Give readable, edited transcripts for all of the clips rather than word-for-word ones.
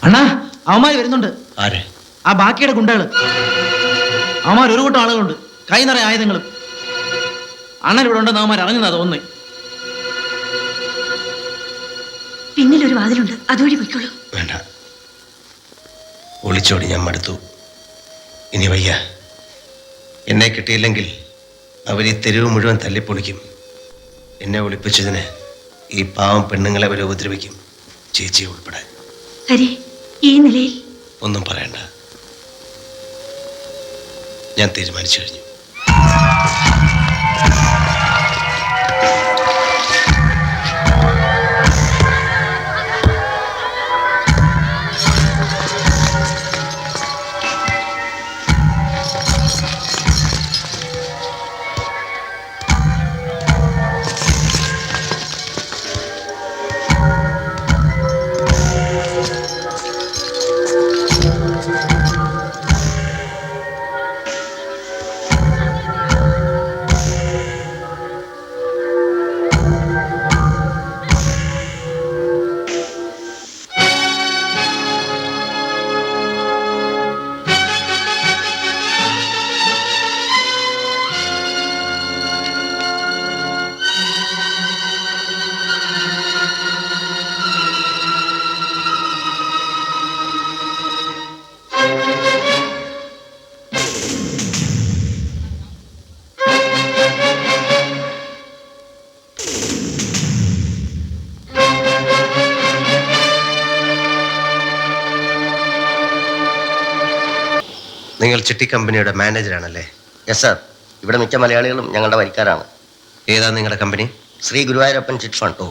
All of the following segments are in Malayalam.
അണ്ണാ അവന്മാര് വരുന്നുണ്ട്. ആരെ? ആ ബാക്കിയുടെ ഗുണ്ടകള്. അവന്മാർ ഒരു കൂട്ടം ആളുകളുണ്ട്, കൈ നിറയെ ആയുധങ്ങളും. അണ്ണൻ ഇവിടെ ഉണ്ടെന്ന് അവന്മാർ അറിഞ്ഞതാ തോന്നുന്നേ. പിന്നിലൊരു വാതിലുണ്ട്, അതുവഴി പൊയ്ക്കോളൂ. വേണ്ട, ഒളിച്ചോടി ഞാൻ മടുത്തു. ഇനി വയ്യ. എന്നെ കിട്ടിയില്ലെങ്കിൽ അവർ ഈ തെരുവ് മുഴുവൻ തല്ലിപ്പൊളിക്കും. എന്നെ ഒളിപ്പിച്ചതിന് ഈ പാവം പെണ്ണുങ്ങളെ അവർ ഉപദ്രവിക്കും, ചേച്ചി ഉൾപ്പെടെ. ഹരി, ഈ നിലയിൽ ഒന്നും പറയണ്ട, ഞാൻ തീരുമാനിച്ചു കഴിഞ്ഞു. നിങ്ങൾ ചിട്ടി കമ്പനിയുടെ മാനേജറാണല്ലേ? Yes sir. ഇവിടെ മിക്ക മലയാളികളും ഞങ്ങളുടെ വരിക്കാരാണ്. ഏതാ നിങ്ങളുടെ company? Shri Guruvayurappan chit fund. ഓ,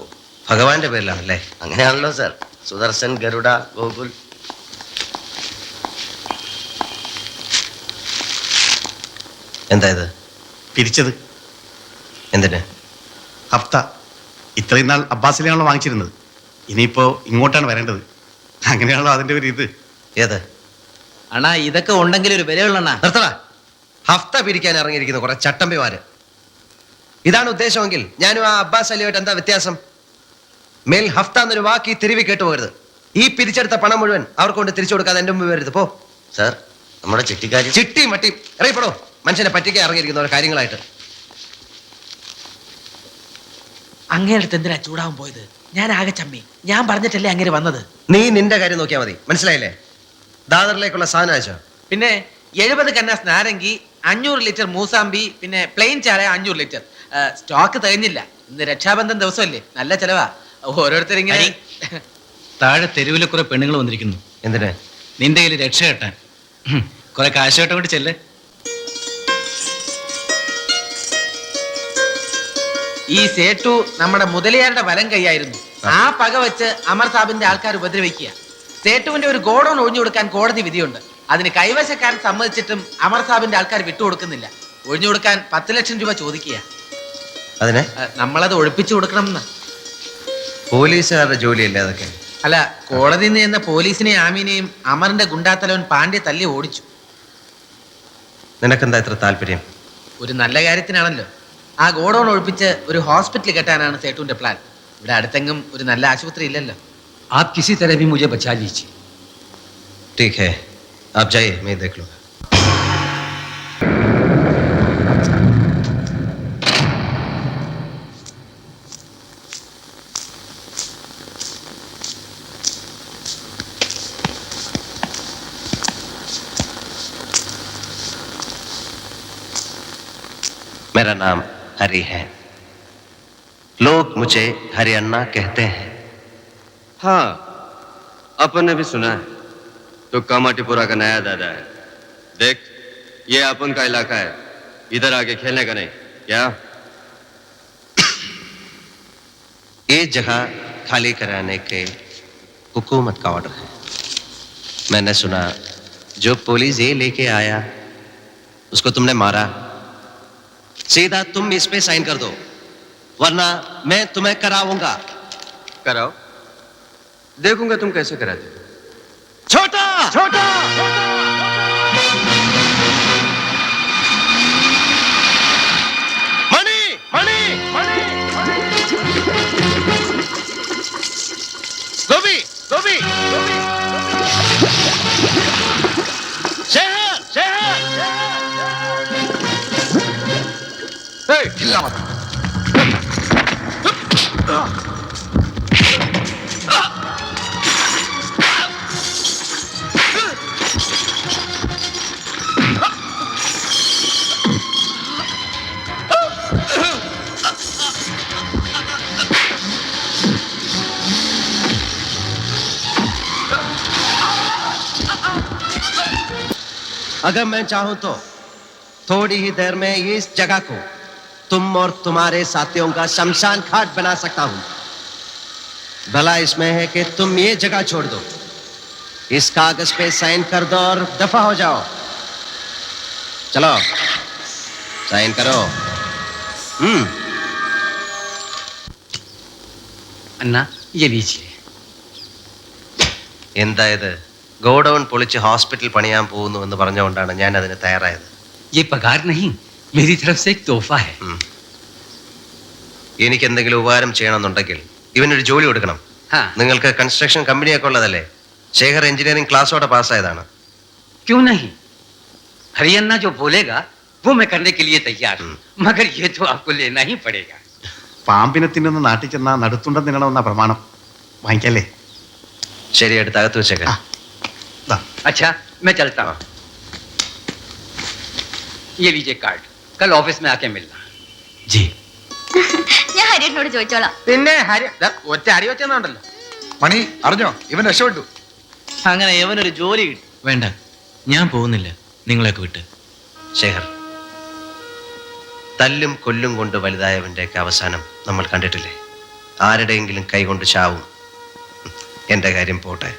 ഭഗവാന്റെ പേരിലാണല്ലേ? അങ്ങനെയാണല്ലോ സാർ. സുദർശൻ, ഗരുഡ, ഗോകുൽ. എന്താ ഇത്? പിരിച്ചത്. എന്തിന്? ഹഫ്ത. ഇത്രയും നാൾ അബ്ബാസിലാണല്ലോ വാങ്ങിച്ചിരുന്നത്, ഇനിയിപ്പോ ഇങ്ങോട്ടാണ് വരേണ്ടത്. അങ്ങനെയാണല്ലോ അതിന്റെ ഒരു ഇത്. ഏത്? അണ്ണാ ഇതൊക്കെ ഉണ്ടെങ്കിൽ ഒരു വിലയുള്ളണ്ണ. നിർത്തടാ. ഹഫ്ത പിരിക്കാൻ ഇറങ്ങിയിരിക്കുന്നു കുറെ ചട്ടമ്പിമാര്. ഇതാണ് ഉദ്ദേശമെങ്കിൽ ഞാനും ആ അബ്ബാസ് അലിയുമായിട്ട് എന്താ വ്യത്യാസം? മേൽ ഹഫ്ത എന്നൊരു വാക്ക് ഈ തിരുവി കേട്ടുപോകരുത്. ഈ പിരിച്ചെടുത്ത പണം മുഴുവൻ അവർക്ക് കൊണ്ട് തിരിച്ചു കൊടുക്കാതെ എന്റെ മുമ്പ് വരരുത്. പോ. സാർ, നമ്മുടെ ചിട്ടിക്കാരി ചിട്ടിയും മട്ടിയും ഇറങ്ങിപ്പോടോ. മനുഷ്യനെ പറ്റിക്കാൻ ഇറങ്ങിയിരിക്കുന്ന ഓരോ കാര്യങ്ങളായിട്ട്. അങ്ങേടുത്ത് എന്തിനാ ചൂടാവാൻ പോയത്? ഞാൻ ആകെ ചമ്മി. ഞാൻ പറഞ്ഞിട്ടല്ലേ അങ്ങനെ വന്നത്. നീ നിന്റെ കാര്യം നോക്കിയാൽ മതി, മനസ്സിലായില്ലേ? ദാദറിലേക്കുള്ള സാധനം അയച്ചോ? പിന്നെ 70 കന്നാസ് നാരങ്ങി, 500 ലിറ്റർ മൂസാമ്പി, പിന്നെ പ്ലെയിൻ ചായ 500 ലിറ്റർ. സ്റ്റോക്ക് തികഞ്ഞില്ല. ഇന്ന് രക്ഷാബന്ധൻ ദിവസമല്ലേ, നല്ല ചെലവാ. ഓരോരുത്തരിങ്ങനെ. താഴെ തെരുവിലെ കുറെ പെണ്ണുങ്ങൾ വന്നിരിക്കുന്നു. എന്തിന്? നിന്റെ കയ്യിൽ രക്ഷ കെട്ടാൻ. കുറെ കാശ് കെട്ടാൻ കൊണ്ട് ചെല്ലേ. ഈ സേട്ടു നമ്മുടെ മുതലയാരുടെ വലം കൈയായിരുന്നു. ആ പക വെച്ച് അമർ സാബിന്റെ ആൾക്കാർ ഉപദ്രവിക്കുക. സേട്ടുവിന്റെ ഒരു ഗോഡൌൺ ഒഴിഞ്ഞു കൊടുക്കാൻ കോടതി വിധിയുണ്ട്. അതിന് കൈവശക്കാരൻ സമ്മതിച്ചിട്ടും അമർ സാബിന്റെ ആൾക്കാർ വിട്ടുകൊടുക്കുന്നില്ല. ഒഴിഞ്ഞു കൊടുക്കാൻ 10 ലക്ഷം രൂപ ചോദിക്കുക. അതിനെ നമ്മളത് ഒഴിപ്പിച്ചു കൊടുക്കണം എന്ന്. പോലീസുകാരുടെ ജോലിയല്ലേ അതൊക്കെ? അല്ല, കോടതിയിൽ നിന്ന് ചെന്ന പോലീസിനെയും ആമീനെയും അമറിന്റെ ഗുണ്ടാത്തലവൻ പാണ്ഡ്യ തല്ലി ഓടിച്ചു. നിനക്കെന്താ ഇത്ര താല്പര്യം? ഒരു നല്ല കാര്യത്തിനാണല്ലോ. ആ ഗോഡൌൺ ഒഴിപ്പിച്ച് ഒരു ഹോസ്പിറ്റൽ കെട്ടാനാണ് സേട്ടുവിന്റെ പ്ലാൻ. ഇവിടെ അടുത്തെങ്ങും ഒരു നല്ല ആശുപത്രി ഇല്ലല്ലോ. आप किसी तरह भी मुझे बचा लीजिए. ठीक है, आप जाइए, मैं देख लूंगा. मेरा नाम हरि है. लोग मुझे हरि अन्ना कहते हैं. हाँ, अपन ने भी सुना है. तो कामाटीपुरा का नया दादा है. देख, ये अपन का इलाका है, इधर आके खेलने का नहीं. क्या? ये जगह खाली कराने के हुकूमत का ऑर्डर है. मैंने सुना जो पुलिस ये लेके आया उसको तुमने मारा. सीधा तुम इस पे साइन कर दो, वरना मैं तुम्हें कराऊंगा. कराओ, देखूंगा तुम कैसे कराते हो. छोटा छोटा मणि मणि मणि गोभी गोभी गोभी अगर मैं चाहूं तो थोड़ी ही देर में इस जगह को तुम और तुम्हारे साथियों का शमशान घाट बना सकता हूं। भला इसमें है कि तुम ये जगह छोड़ दो, इस कागज पे साइन कर दो और दफा हो जाओ। चलो साइन करो। अन्ना ये लीजिए। എന്താ ഇത്? ഗോഡൌൺ പൊളിച്ച് ഹോസ്പിറ്റൽ പണിയാൻ പോകുന്നു എന്ന് പറഞ്ഞുകൊണ്ടാണ് ഞാൻ അതിന് തയ്യാറായത്. ये पगार नहीं, मेरी तरफ से एक तोहफा है। എനിക്ക് എന്തെങ്കിലും ഉപകാരം ചെയ്യണമെന്നുണ്ടെങ്കിൽ ഇവനൊരു ജോലി കൊടുക്കണം. हाँ, നിങ്ങൾക്ക് കൺസ്ട്രക്ഷൻ കമ്പനിയൊക്കെ ഉള്ളതല്ലേ? ശേഖർ എഞ്ചിനീയറിംഗ് ക്ലാസ്സോടെ പാസ്സായതാണ്. क्यों नहीं? हरियाणा जो बोलेगा वो मैं करने के लिए तैयार हूँ, मगर ये तो आपको लेना ही पड़ेगा। പാമ്പിനെ തിന്നുന്ന നാട്ടിൽ ചെന്നാ നടുത്തുണ്ടം തിന്നണമെന്ന പ്രമാണം. വാങ്ങിക്കല്ലേ? ശരി, എടുത്ത് അകത്ത് വെച്ചേക്കാം. ദാ. अच्छा मैं चलता हूँ। ये लीजिए कार्ड, कल ऑफिस में आके मिलना। ജി ഞാൻ ഹരിയേട്ടനോട് ചോദിച്ചോളാം. പിന്നെ ഒറ്റ അടി വെച്ചെന്നുണ്ടല്ലോ. മണി അറിഞ്ഞോ, ഇവൻ രക്ഷപ്പെട്ടു. അങ്ങനെ ഇവനൊരു ജോലി കിട്ടി. വേണ്ട, ഞാൻ പോകുന്നില്ല, നിങ്ങളെയൊക്കെ വിട്ട്. ശേഖർ, തല്ലും കൊല്ലും കൊണ്ട് വലുതായവൻ്റെയൊക്കെ അവസാനം നമ്മൾ കണ്ടിട്ടില്ലേ? ആരുടെയെങ്കിലും കൈകൊണ്ട് ചാവും. എൻ്റെ കാര്യം പോട്ടെ,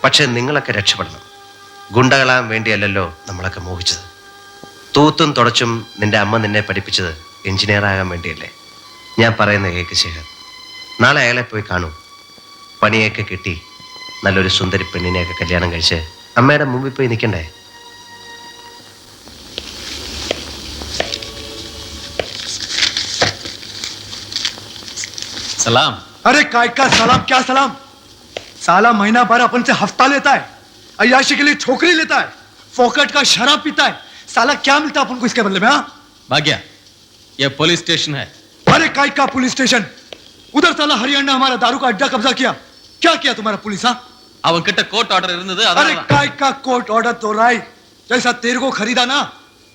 പക്ഷെ നിങ്ങളൊക്കെ രക്ഷപ്പെടണം. ഗുണ്ടകളാൻ വേണ്ടിയല്ലല്ലോ നമ്മളൊക്കെ മോഹിച്ചത്. തൂത്തും തുടച്ചും നിന്റെ അമ്മ നിന്നെ പഠിപ്പിച്ചത് എഞ്ചിനീയർ ആകാൻ വേണ്ടിയല്ലേ? ഞാൻ പറയുന്ന കേക്ക് ശേഖർ, നാളെ അയാളെ പോയി കാണൂ. പണിയൊക്കെ കിട്ടി നല്ലൊരു സുന്ദരി പെണ്ണിനെയൊക്കെ കല്യാണം കഴിച്ച് അമ്മയുടെ മുമ്പിൽ പോയി നിൽക്കണ്ടേ? सलाम. अरे काय का सलाम, क्या सलाम? साला महीना भर अपन से हफ्ता लेता है, अय्याशी के लिए छोकरी लेता है, फोकट का शराब पीता है. साला क्या मिलता है अपन को इसके बदले में? हाँ, भाग्या, ये पुलिस स्टेशन है. अरे काय का पुलिस स्टेशन? उधर साला हरियाणा हमारा दारू का अड्डा कब्जा किया. क्या किया तुम्हारा पुलिस? हाँ, അവൻകിட்ட കോർട്ട് ഓർഡർ ഇരുന്നത് अरे അതാണ്. काय का कोर्ट ऑर्डर तो राय जैसा तेरे को खरीदा ना,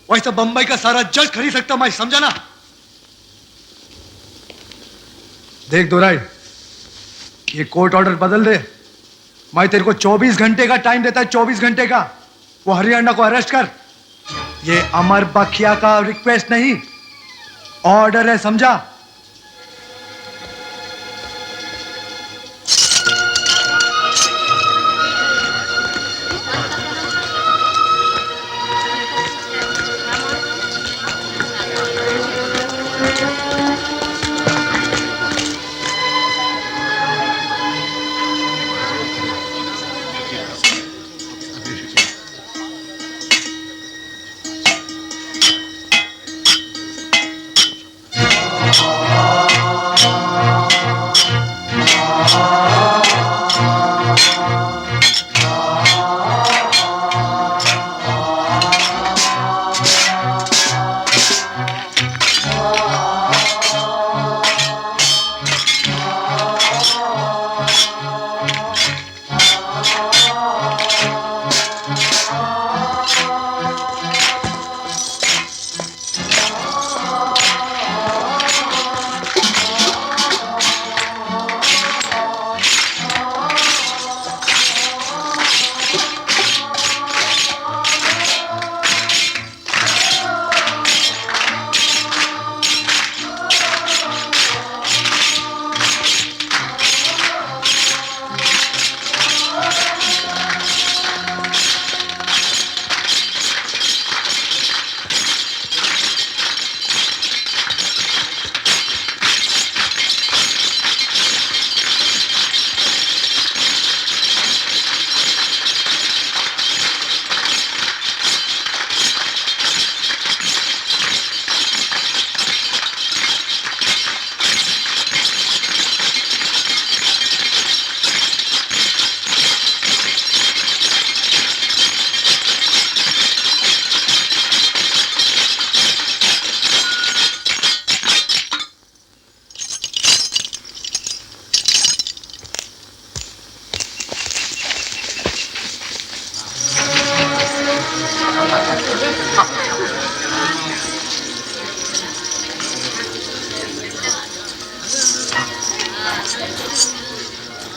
वैसा बंबई का सारा जज खरीद सकता. मैं समझा ना? देख दो राय, ये कोर्ट ऑर्डर बदल दे. मैं तेरे को 24 घंटे का टाइम देता है, 24 घंटे का. वो हरियाणा को अरेस्ट कर. ये अमर बखिया का रिक्वेस्ट नहीं, ऑर्डर है, समझा?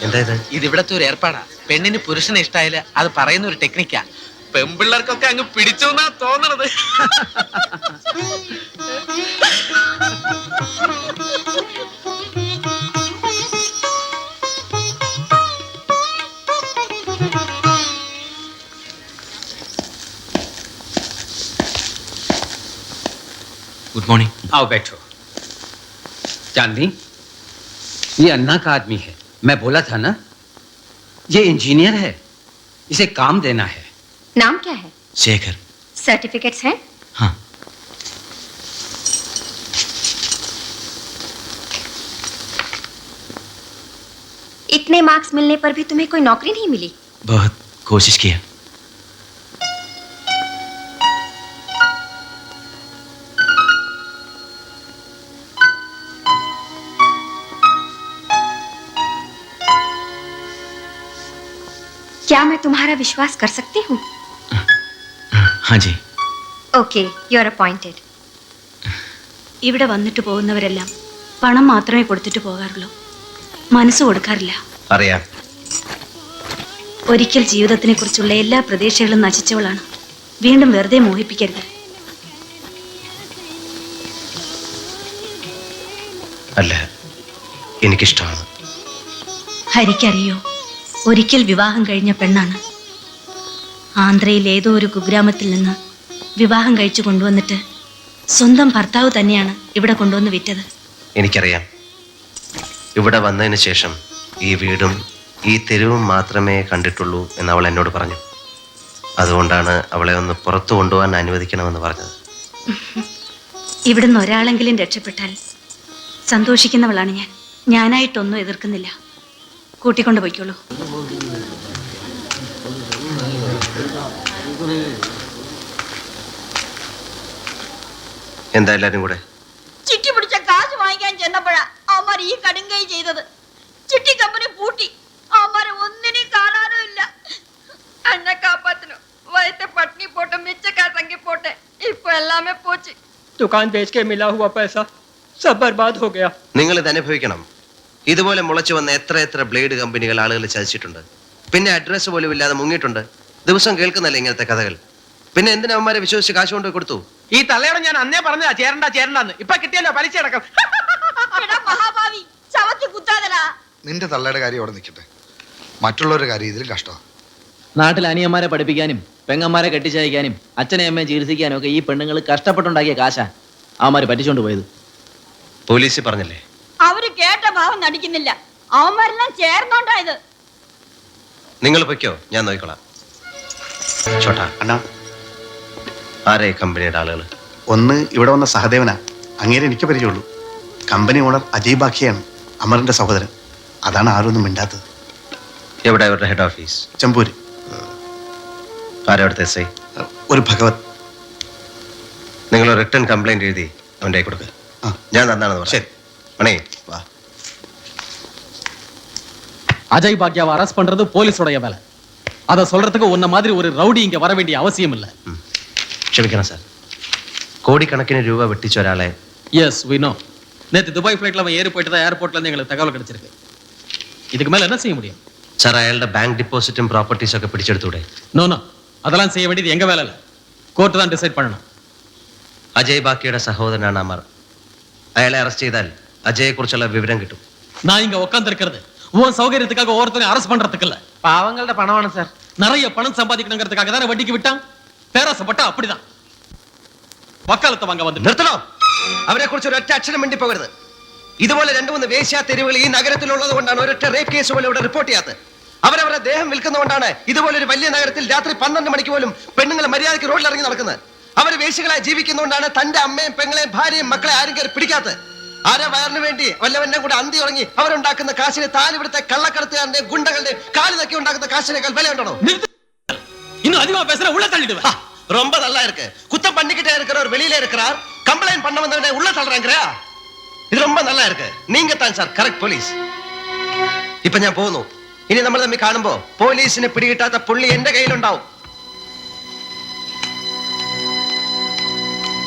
എന്താ ഇത്? ഇതിവിടത്തെ ഒരു ഏർപ്പാടാ. പെണ്ണിന് പുരുഷനെ ഇഷ്ടായാല് അത് പറയുന്ന ഒരു ടെക്നിക്കാ. പെമ്പിള്ളേർക്കൊക്കെ അങ്ങ് പിടിച്ചു എന്നാ തോന്നണത്. Good morning. आओ बैठो। चांदनी, ये अन्ना का आदमी है। मैं बोला था ना, ये इंजीनियर है, इसे काम देना है। नाम क्या है? शेखर। सर्टिफिकेट्स हैं? हाँ। इतने मार्क्स मिलने पर भी तुम्हें कोई नौकरी नहीं मिली? बहुत कोशिश किया। क्या मैं तुम्हारा विश्वास कर सकती हूँ? हाँ जी। Okay, you are appointed. ഇവിടെ വന്നിട്ട് പോകുന്നവരെല്ലാം പണം മാത്രമേ കൊടുത്തിട്ട് പോകാറുള്ളൂ, മനസ്സ് കൊടുക്കാറില്ല. അറിയാം. ഒരിക്കൽ ജീവിതത്തിനെ കുറിച്ചുള്ള എല്ലാ പ്രതീക്ഷകളും നശിച്ചവളാണ്. വീണ്ടും വെറുതെ മോഹിപ്പിക്കരുത്. അല്ല, എനിക്കിഷ്ടമാണ്. ഹരിക്കറിയോ, ഒരിക്കൽ വിവാഹം കഴിഞ്ഞ പെണ്ണാണ്. ആന്ധ്രയിൽ ഏതോ ഒരു കുഗ്രാമത്തിൽ നിന്ന് വിവാഹം കഴിച്ചു കൊണ്ടുവന്നിട്ട് സ്വന്തം ഭർത്താവ് തന്നെയാണ് ഇവിടെ കൊണ്ടുവന്ന് വിറ്റത്. എനിക്കറിയാം. ഇവിടെ വന്നതിന് ശേഷം ഈ വീടും ഈ തെരുവും മാത്രമേ കണ്ടിട്ടുള്ളൂ എന്ന് അവൾ എന്നോട് പറഞ്ഞു. അതുകൊണ്ടാണ് അവളെ ഒന്ന് പുറത്തു കൊണ്ടുപോകാൻ അനുവദിക്കണമെന്ന് പറഞ്ഞത്. ഇവിടുന്ന് ഒരാളെങ്കിലും രക്ഷപ്പെട്ടാൽ സന്തോഷിക്കുന്നവളാണ് ഞാൻ. ഞാനായിട്ടൊന്നും എതിർക്കുന്നില്ല. കൂട്ടിക്കൊണ്ടു പോയിക്കോളൂ. എന്താ എല്ലാരും കൂടെ? ചിട്ടി പിടിച്ച കാശ് വാങ്ങിക്കാൻ ചെന്നപ്പോഴാ അവന്മാർ ഈ കടുങ്കൈ ചെയ്തത്. ചിട്ടി കമ്പനി പൂട്ടി. അവന്മാരെ ഒന്നിനെയും കാണാനോ ഇല്ല. എന്നെ കാപ്പാത്തിനോ വയത്തെ പട്ടിണി പോട്ടെ, മിച്ചക്കാ തങ്കി പോട്ടെ, ഇപ്പൊ എല്ലാമേ പോച്ച്. दुकान बेच के मिला हुआ पैसा सब बर्बाद हो गया. നിങ്ങൾ ഇത് അനുഭവിക്കണം. ഇതുപോലെ മുളച്ചു വന്ന എത്ര ബ്ലേഡ് കമ്പനികൾ ആളുകൾ ചതിച്ചിട്ടുണ്ട്. പിന്നെ അഡ്രസ്സ് പോലും ഇല്ലാതെ മുങ്ങിയിട്ടുണ്ട്. ദിവസം കേൾക്കുന്നല്ലേ ഇങ്ങനത്തെ കഥകൾ. പിന്നെ എന്തിനാ അവന്മാരെ വിശ്വസിച്ച് കാശ് കൊണ്ട് കൊടുത്തു? ഈ തള്ളയോടെ ഞാൻ അന്നേ പറഞ്ഞതാ ചേരണ്ടെന്ന്. ഇപ്പൊ കിട്ടിയല്ലോ പലിശ അടക്കം. മഹാഭാവി ചവത്തി കുത്താതലാ. നിന്റെ തള്ളയുടെ കാര്യം അവിടെ നിൽക്കട്ടെ, മറ്റുള്ളവരുടെ കാര്യം ഇതിലും കഷ്ടമാണ്. നാട്ടിൽ അനിയന്മാരെ പഠിപ്പിക്കാനും പെങ്ങന്മാരെ കെട്ടിച്ചയക്കാനും അച്ഛനെ അമ്മയെ ചികിത്സിക്കാനും ഒക്കെ ഈ പെണ്ണുങ്ങൾ കഷ്ടപ്പെട്ടുണ്ടാക്കിയ കാശാ അവന്മാര് പറ്റിച്ചോണ്ട് പോയത്. പോലീസ് പറഞ്ഞില്ലേ? അവര് കേട്ട ഭാവം നടിക്കുന്നില്ല. അവന്മാരെല്ലാം ചേർന്നോണ്ടായത്. നിങ്ങൾ പൊയ്ക്കോ, ഞാൻ നോക്കിക്കോളാം. ചോട്ടാ അണ്ണാ, ആരെ കമ്പനിയുടെ ആളുകൾ? ഒന്ന് ഇവിടെ വന്ന സഹദേവനാ, അങ്ങേരെ എനിക്ക് പരിചയമുള്ളൂ. കമ്പനി ഓണർ അജയ് ബാക്കിയാണ്, അമറിന്റെ സഹോദരൻ. അതാണ് ആരൊന്നും മിണ്ടാത്തത്. എവിടെ അവരുടെ ഹെഡ് ഓഫീസ്? ചെമ്പൂര്. ആരവിടുത്തെ എസ് ഐ? ഒരു ഭഗവത്. നിങ്ങൾ റിട്ടേൺ കംപ്ലൈന്റ് എഴുതി അവൻ്റെ കൊടുക്കുക. ഞാൻ തന്നാണെന്ന് പറഞ്ഞു. ശരി മണി വാ. அஜய் பாக்யாவை அரெஸ்ட் பண்றது போலீஸோடைய வேலை. அதை சொல்றதுக்கு உன்ன மாதிரி ஒரு ரவுடி இங்க வர வேண்டிய அவசியம் இல்லை. ക്ഷമിക്കണം സാർ. கோடிக்கணக்கிന് രൂപ വെട്ടിച്ച ഒരാളെ. Yes we know. நேற்று துபாய் ஃப்ளைட்ல அவன் ஏறி போயிட்டு தான் ஏர்போர்ட்ல இருந்து எங்களுக்கு தகவல் கிடைச்சிருக்கு. இதுக்கு மேல என்ன செய்ய முடியும்? സാർ, അയാളുടെ ബാങ്ക് ഡിപ്പോസിറ്റും പ്രോപ്പർട്ടീസും ഒക്കെ പിടിച്ചെടുത്തൂടെ? நோ நோ, அதெல்லாம் செய்ய வேண்டியது எங்க வேலை இல்லை. கோர்ட் தான் டிசைட் பண்ணணும். അജയ് ബാക്കിയുടെ സഹോദരനാണ് അമർ. അയാളെ അറസ്റ്റ് ചെയ്താൽ അജയെ കുറിച്ചുള്ള വിവരം കിട്ടും. நான் இங்க உட்கார்ந்து இருக்கிறது உன் சௌகரியத்துக்காக ஒவ்வொருத்தரையும் அரெஸ்ட் பண்றதுக்கு இல்ல. പാവങ്ങളുടെ പണമാണ് സാർ. நிறைய பணம் சம்பாதிக்கணுங்கிறதுக்காக தானே வட்டிக்கு விட்டான். பேராசப்பட்டா அப்படிதான். വക്കാലത്ത് വാങ്ങ വന്നു. നിർത്തണോ? അവരെ കുറിച്ച് ഒരൊറ്റ അക്ഷരം വേണ്ടി പോകരുത്. ഇതുപോലെ 2-3 വേശ്യാ തെരുവുകൾ ഈ നഗരത്തിലുള്ളത് കൊണ്ടാണ് ഒരൊറ്റ റേപ്പ് കേസ് പോലും ഇവിടെ റിപ്പോർട്ട് ചെയ്യാത്തത്. അവരവരുടെ ദേഹം വിൽക്കുന്നതുകൊണ്ടാണ് ഇതുപോലെ ഒരു വലിയ നഗരത്തിൽ രാത്രി 12 മണിക്ക് പോലും പെണ്ണുങ്ങൾ മര്യാദയ്ക്ക് റോഡിൽ ഇറങ്ങി നടക്കുന്നത്. അവർ വേശ്യകളായി ജീവിക്കുന്നതുകൊണ്ടാണ് തന്റെ അമ്മയും പെങ്ങളെയും ഭാര്യയും മക്കളെ ആരും കയറി പിടിക്കാത്തത്. ആരെ വയറിന് വേണ്ടി വല്ലവന്റെ കൂടെ അന്തി ഉറങ്ങി അവരുണ്ടാക്കുന്ന കാശിന് താലിവിടുത്തെ കള്ളക്കടത്തുകാരന്റെ ഗുണ്ടകളുടെ കാലി നക്കി ഉണ്ടാക്കുന്ന കാശിനേക്കാൾ വിലയുണ്ടോ? இன்னும் அதிகமா பேசுற உள்ள தள்ளிடுவேன். ரொம்ப நல்லா இருக்கு. குத்தம் பண்ணிக்கிட்டே இருக்கிறவர் வெளியில இருக்கிறார், கம்ப்ளைண்ட் பண்ண வந்தவனே உள்ள தள்ளுறாங்கறா. இது ரொம்ப நல்லா இருக்கு. நீங்க தான் சார் கரெக்ட் പോലീസ്. ഇപ്പൊ ഞാൻ പോകുന്നു. ഇനി നമ്മൾ തമ്മിൽ കാണുമ്പോ പോലീസിനെ പിടികിട്ടാത്ത പുള്ളി എന്റെ കയ്യിലുണ്ടാവും.